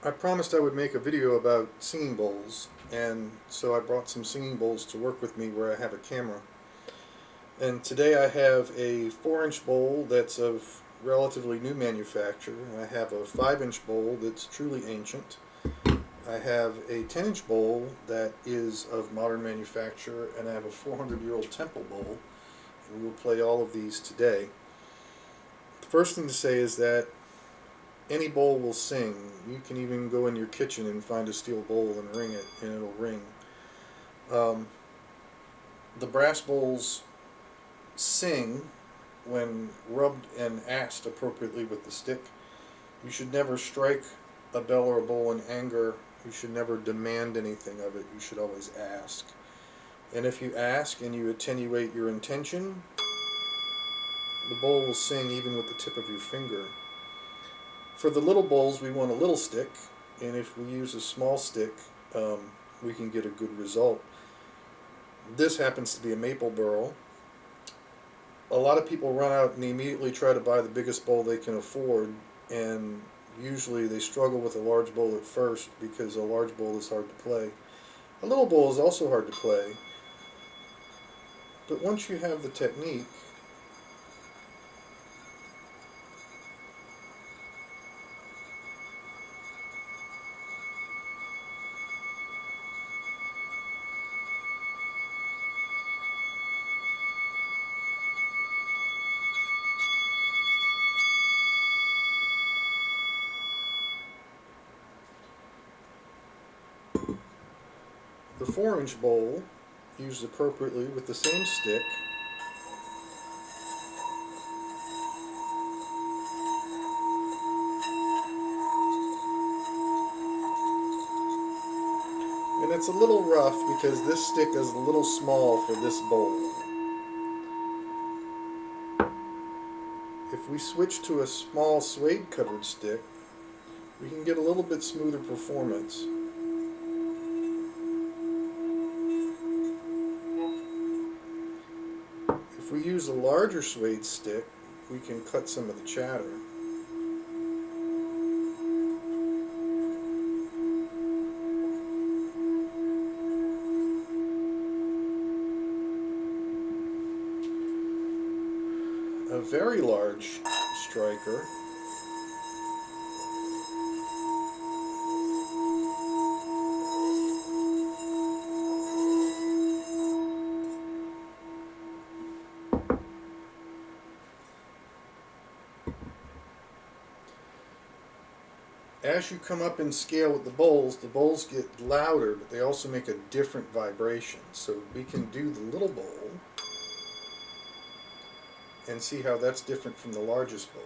I promised I would make a video about singing bowls, and so I brought some singing bowls to work with me where I have a camera. And today I have a 4-inch bowl that's of relatively new manufacture. I have a 5-inch bowl that's truly ancient. I have a 10-inch bowl that is of modern manufacture, and I have a 400-year-old temple bowl. And we will play all of these today. The first thing to say is that any bowl will sing. You can even go in your kitchen and find a steel bowl and ring it, and it'll ring. Um, the brass bowls sing when rubbed and asked appropriately with the stick. You should never strike a bell or a bowl in anger. You should never demand anything of it. You should always ask. And if you ask and you attenuate your intention, the bowl will sing even with the tip of your finger. For the little bowls, we want a little stick, and if we use a small stick, we can get a good result. This happens to be a maple burl. A lot of people run out and they immediately try to buy the biggest bowl they can afford, and usually they struggle with a large bowl at first because a large bowl is hard to play. A little bowl is also hard to play, but once you have the technique, the 4-inch bowl, used appropriately with the same stick, and it's a little rough because this stick is a little small for this bowl. If we switch to a small suede covered stick, we can get a little bit smoother performance. If we use a larger suede stick, we can cut some of the chatter. A very large striker as you come up in scale with the bowls get louder, but they also make a different vibration. So we can do the little bowl and see how that's different from the largest bowl.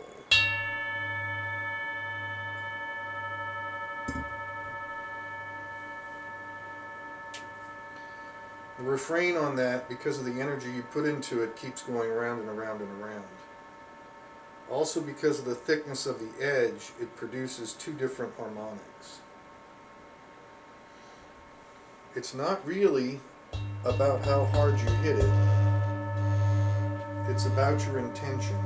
The refrain on that, because of the energy you put into it, keeps going around and around and around. Also, because of the thickness of the edge, it produces two different harmonics. It's not really about how hard you hit it, it's about your intention.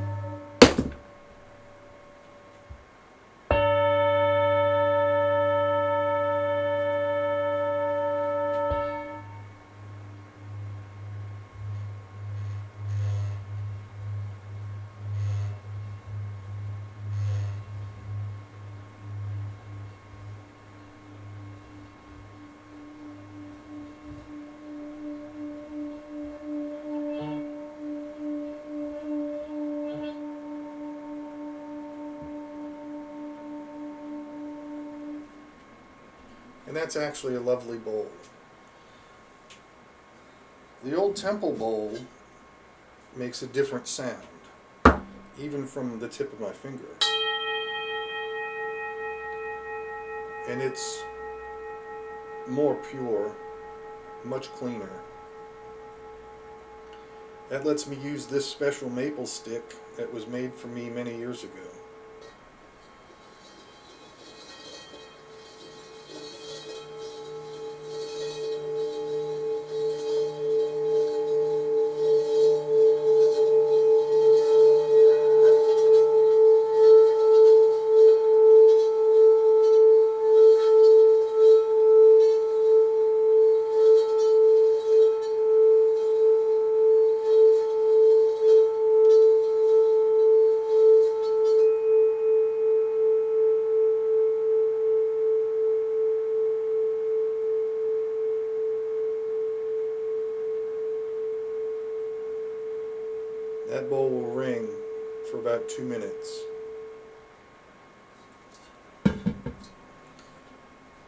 And that's actually a lovely bowl. The old temple bowl makes a different sound, even from the tip of my finger. And it's more pure, much cleaner. That lets me use this special maple stick that was made for me many years ago. for about 2 minutes.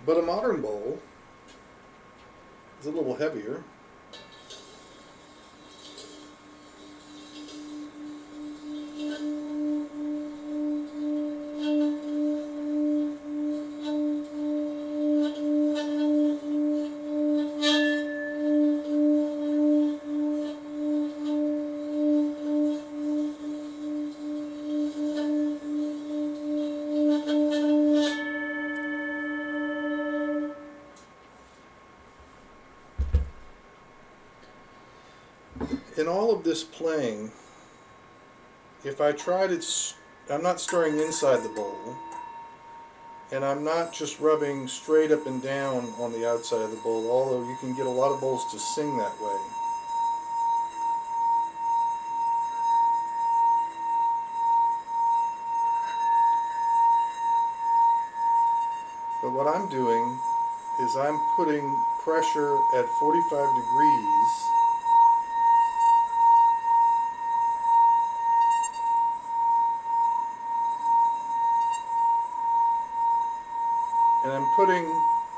But a modern bowl is a little heavier. In all of this playing, if I try to, I'm not stirring inside the bowl, and I'm not just rubbing straight up and down on the outside of the bowl, although you can get a lot of bowls to sing that way. But what I'm doing is I'm putting pressure at 45 degrees and I'm putting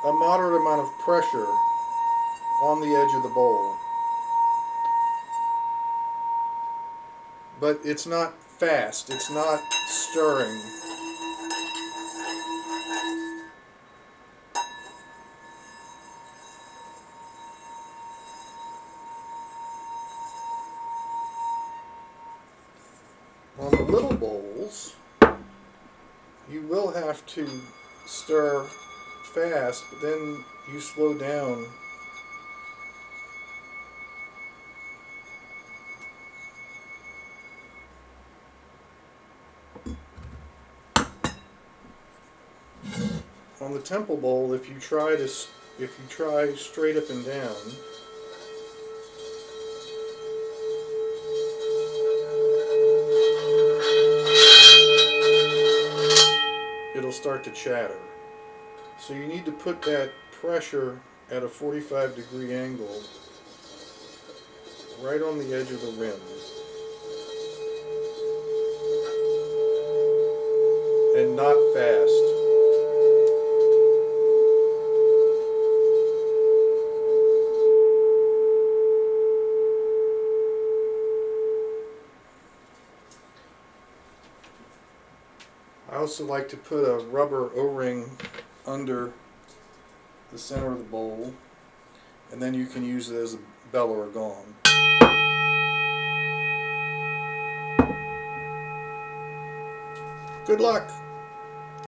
a moderate amount of pressure on the edge of the bowl. But it's not fast, it's not stirring. On the little bowls, you will have to stir fast, but then you slow down. On the temple bowl, if you try straight up and down, it'll start to chatter. So you need to put that pressure at a 45-degree angle right on the edge of the rim. And not fast. I also like to put a rubber O-ring under the center of the bowl, and then you can use it as a bell or a gong. Good luck!